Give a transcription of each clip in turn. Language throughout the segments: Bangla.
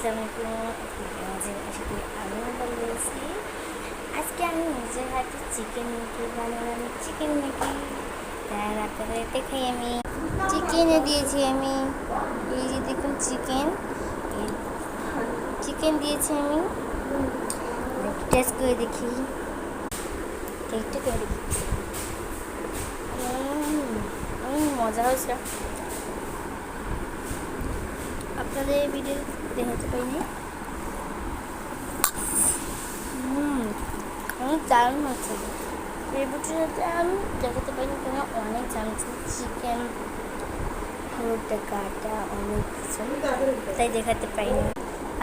আসসালামু আলাইকুম। আমি বলেছি আজকে আমি নিজের হাতে চিকেন ম্যাগি বানালাম। চিকেন ম্যাগি তার আপনাদের দেখাই। আমি চিকেনে দিয়েছি, আমি এই যে দেখুন চিকেন দিয়েছি। আমি টেস্ট করে দেখি, টেস্ট করে দেখি। মজা হয়েছে। আপনাদের ভিডিও দেখাতে পারিনি। অনেক দারুণ হচ্ছে। এই ভিডিওতে আমি দেখাতে পারিনি কেন, অনেক জানছি চিকেন হলুদটা কাটা অনেক কিছু, তাই দেখাতে পারিনি।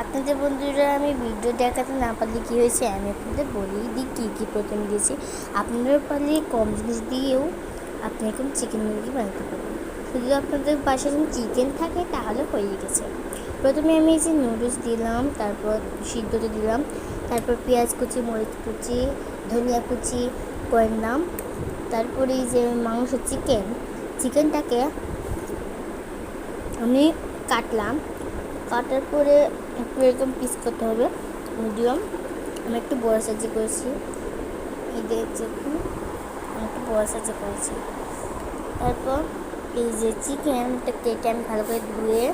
আপনাদের বন্ধুরা আমি ভিডিও দেখাতে না পারলে কী হয়েছে আমি আপনাদের বলি দিই কী কী প্রথমে দিয়েছি। আপনারা পারলে কম জিনিস দিয়েও আপনি এখন চিকেন মুরগি বানাতে পারবেন। যদি আপনাদের বাসায় যদি চিকেন থাকে তাহলে হয়ে গেছে। প্রথমে আমি এই যে নুডলস দিলাম, তারপর সিদ্ধতে দিলাম, তারপর পেঁয়াজ কুচি, মরিচ কুচি, ধনিয়া কুচি করলাম। তারপরে এই যে মাংস চিকেনটাকে আমি কাটলাম। কাটার পরে একটু এরকম পিস করতে হবে মিডিয়াম। আমি একটু বড় সাইজে করেছি, এই দেখুন আমি একটু বড় সাইজে করেছি। তারপর এই যে চিকেনটা কেটে আমি ভালো করে ধুয়ে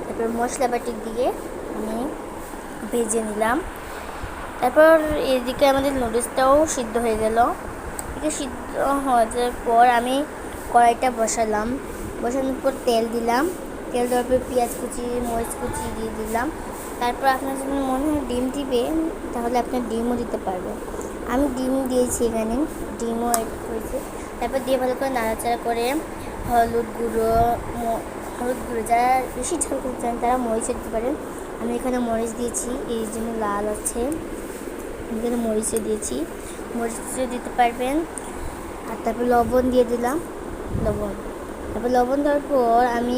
তারপর মশলা বাটি দিয়ে আমি ভেজে নিলাম। তারপর এদিকে আমাদের নুডলসটাও সিদ্ধ হয়ে গেল। এদিকে সিদ্ধ হয়ে যাওয়ার পর আমি কড়াইটা বসানোর পর তেল দিলাম। তেল দেওয়ার পর পেঁয়াজ কুচি, মরিচ কুচি দিয়ে দিলাম। তারপর আপনার যদি মনে হয় ডিম দিবে তাহলে আপনার ডিমও দিতে পারবেন। আমি ডিম দিয়েছি, এখানে ডিমও অ্যাড করেছি। তারপর দিয়ে ভালো করে নাড়াচাড়া করে হলুদ গুঁড়ো যারা বেশি ঝাল করতে চান তারা মরিচ দিতে পারেন। আমি এখানে মরিচ দিয়েছি, এই জন্য লাল আছে। এখানে মরিচও দিয়েছি, মরিচও দিতে পারবেন। আর তারপর লবণ দিয়ে দিলাম, তারপর লবণ দেওয়ার পর আমি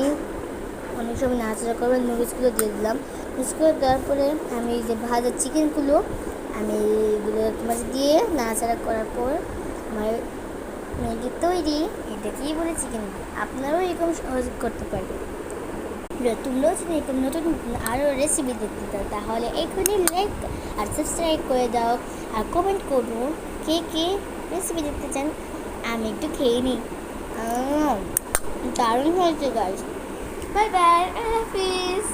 অনেক সময় নাড়াচাড়া করবো। নুডলসগুলো দিয়ে দিলাম। নুডলসগুলো দেওয়ার পরে আমি এই যে ভাজা চিকেনগুলো আমি এগুলো মাঝে দিয়ে নাড়াচাড়া করার পর আমার ম্যাগি তৈরি। এটা কি বলে চিকেন ম্যাগি। আপনারাও এরকম সহজ করতে পারবেন। তোমরাও যদি এরকম নতুন আরও রেসিপি দেখতে চাও তাহলে এখনই লাইক আর সাবস্ক্রাইব করে দাও আর কমেন্ট করবো কে কে রেসিপি দেখতে চান। আমি একটু খেয়ে নিই। দারুণ হয়েছে গাইস। বাই বাই, আল্লাহ হাফিজ।